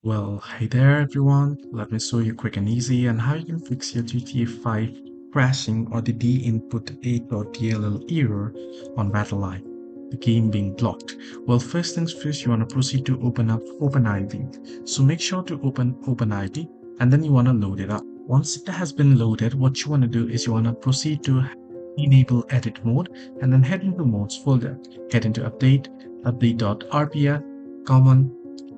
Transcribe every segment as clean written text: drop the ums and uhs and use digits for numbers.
Well, hey there everyone. Let me show you quick and easy and how you can fix your GTA 5 crashing or the Dinput8 dll error on BattleEye, the game being blocked. Well, first things first, you want to proceed to open up OpenID. So make sure to open OpenID and then you want to load it up. Once it has been loaded, what you want to do is you want to proceed to enable edit mode and then head into modes folder. Head into update.rpf, common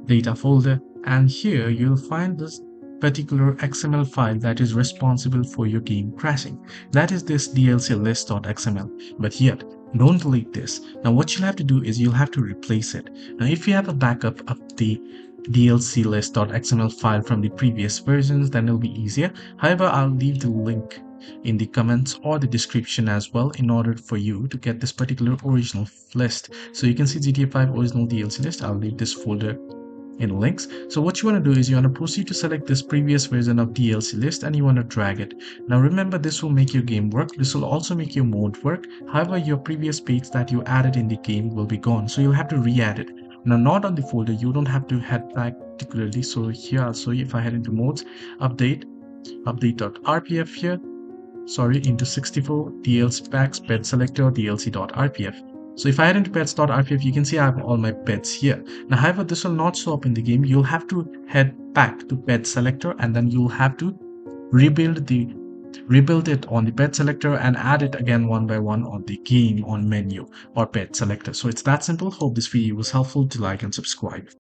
data folder, and here you'll find this particular XML file that is responsible for your game crashing. That is this DLC list.xml. But yet, don't delete this. Now what you'll have to do is you'll have to replace it. Now if you have a backup of the DLC list.xml file from the previous versions, then it'll be easier. However, I'll leave the link in the comments or the description as well in order for you to get this particular original list. So you can see GTA 5 original DLC list. I'll leave this folder in links. So what you want to do is you want to proceed to select this previous version of DLC list and you want to drag it. Now remember, this will make your game work. This will also make your mode work. However, your previous page that you added in the game will be gone. So you'll have to re-add it. Now not on the folder, you don't have to head back particularly. So here I'll show you. If I head into modes, update.rpf here, into 64 DLC packs pet selector dlc.rpf. So if I head into pets.rpf, you can see I have all my pets here. Now, however, this will not show up in the game. You'll have to head back to pet selector and then you'll have to rebuild it on the pet selector and add it again one by one on the game on menu or pet selector. So it's that simple. Hope this video was helpful. To like and subscribe.